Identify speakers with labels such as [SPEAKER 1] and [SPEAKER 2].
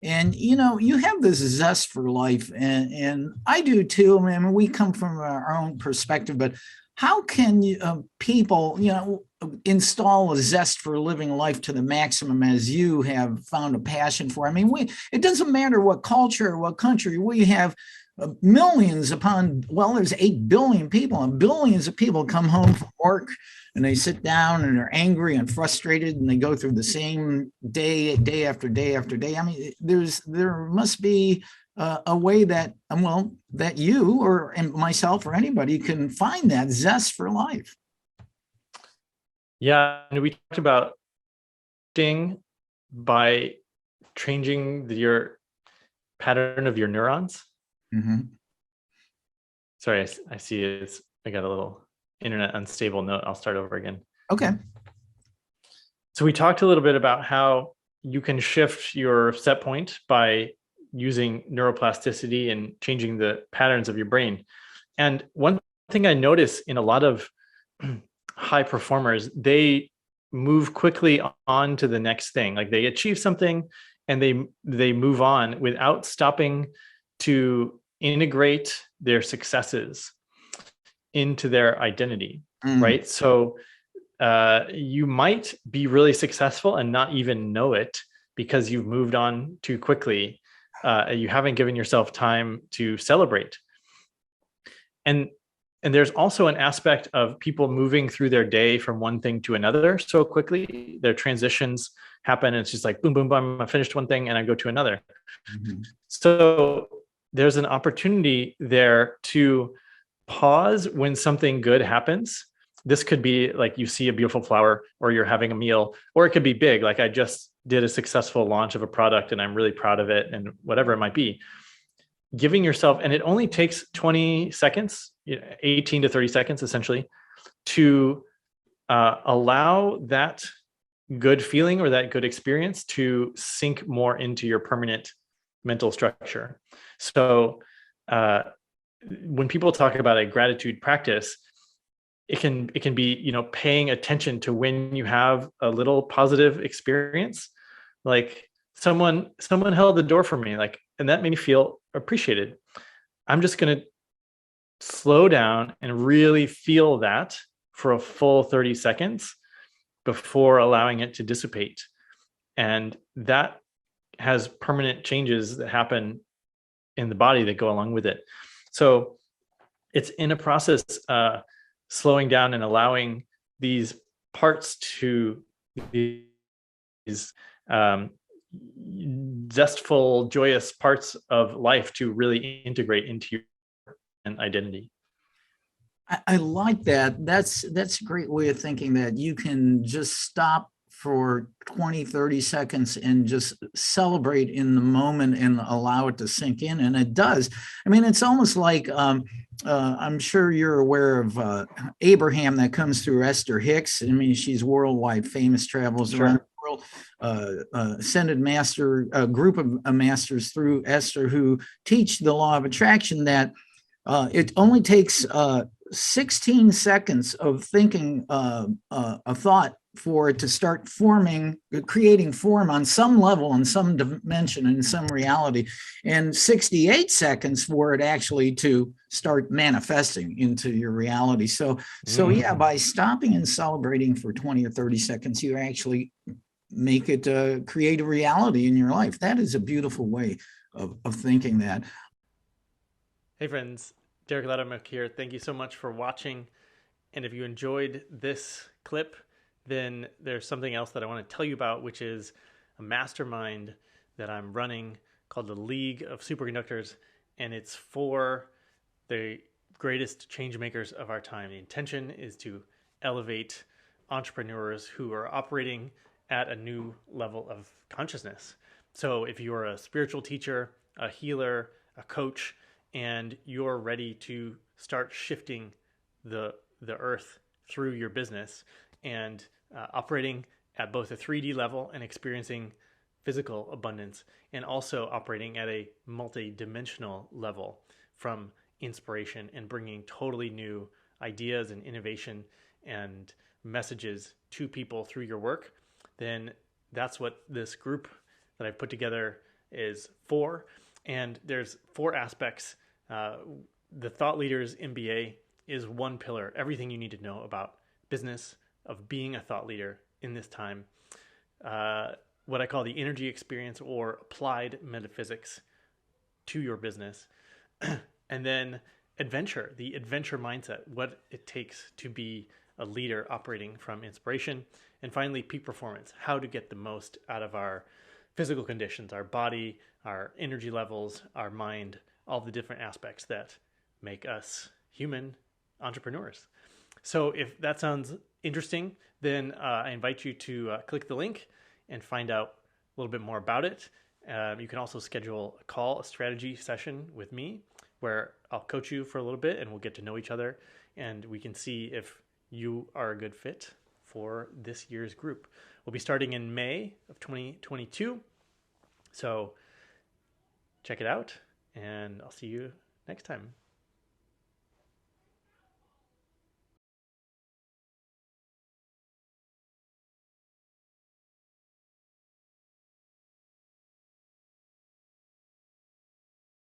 [SPEAKER 1] And you have this zest for life, and I do too. I mean, we come from our own perspective, but how can people, install a zest for living life to the maximum as you have found a passion for? I mean, it doesn't matter what culture or what country. We have millions upon, well, there's 8 billion people, and billions of people come home from work and they sit down and they're angry and frustrated and they go through the same day after day after day. I mean, there must be a way that, well, that you or myself or anybody can find that zest for life.
[SPEAKER 2] Yeah, and we talked about ding by changing your pattern of your neurons.
[SPEAKER 1] Mm-hmm.
[SPEAKER 2] Sorry, I see I got a little internet unstable note. I'll start over again.
[SPEAKER 1] Okay.
[SPEAKER 2] So we talked a little bit about how you can shift your set point by using neuroplasticity and changing the patterns of your brain. And one thing I notice in a lot of high performers, they move quickly on to the next thing. Like they achieve something and they move on without stopping to integrate their successes into their identity, right? So you might be really successful and not even know it because you've moved on too quickly. You haven't given yourself time to celebrate. And there's also an aspect of people moving through their day from one thing to another so quickly. Their transitions happen and it's just like boom, boom, boom, I finished one thing and I go to another. Mm-hmm. So there's an opportunity there to pause when something good happens. This could be like you see a beautiful flower or you're having a meal, or it could be big. Like I just did a successful launch of a product and I'm really proud of it, and whatever it might be. Giving yourself, and it only takes 20 seconds, 18 to 30 seconds essentially, to allow that good feeling or that good experience to sink more into your permanent mental structure. So when people talk about a gratitude practice, it can be, paying attention to when you have a little positive experience, like someone held the door for me, like, and that made me feel appreciated. I'm just going to slow down and really feel that for a full 30 seconds before allowing it to dissipate. And that has permanent changes that happen in the body that go along with it. So it's in a process, slowing down and allowing these parts to these zestful, joyous parts of life to really integrate into your identity.
[SPEAKER 1] I like that. That's a great way of thinking, that you can just stop for 20, 30 seconds and just celebrate in the moment and allow it to sink in. And it does. I mean, it's almost like I'm sure you're aware of Abraham that comes through Esther Hicks. I mean, she's worldwide famous, travels around the world, ascended master, a group of masters through Esther who teach the law of attraction, that it only takes 16 seconds of thinking a thought for it to start creating form on some level, in some dimension, in some reality, and 68 seconds for it actually to start manifesting into your reality. So yeah, by stopping and celebrating for 20 or 30 seconds, you actually make it create a reality in your life. That is a beautiful way of thinking that.
[SPEAKER 2] Hey friends, Derek Loudermilk here. Thank you so much for watching. And if you enjoyed this clip, then there's something else that I want to tell you about, which is a mastermind that I'm running called the League of Superconductors. And it's for the greatest change makers of our time. The intention is to elevate entrepreneurs who are operating at a new level of consciousness. So if you're a spiritual teacher, a healer, a coach, and you're ready to start shifting the earth through your business and operating at both a 3D level and experiencing physical abundance, and also operating at a multi-dimensional level from inspiration and bringing totally new ideas and innovation and messages to people through your work, then that's what this group that I've put together is 4. And there's 4 aspects. The Thought Leaders MBA is one pillar, everything you need to know about business, of being a thought leader in this time. What I call the energy experience, or applied metaphysics to your business. And then adventure, the adventure mindset, what it takes to be a leader operating from inspiration. And finally, peak performance, how to get the most out of our physical conditions, our body, our energy levels, our mind, all the different aspects that make us human entrepreneurs. So if that sounds interesting, then I invite you to click the link and find out a little bit more about it. You can also schedule a call, a strategy session with me, where I'll coach you for a little bit and we'll get to know each other, and we can see if you are a good fit for this year's group. We'll be starting in May of 2022. So check it out, and I'll see you next time.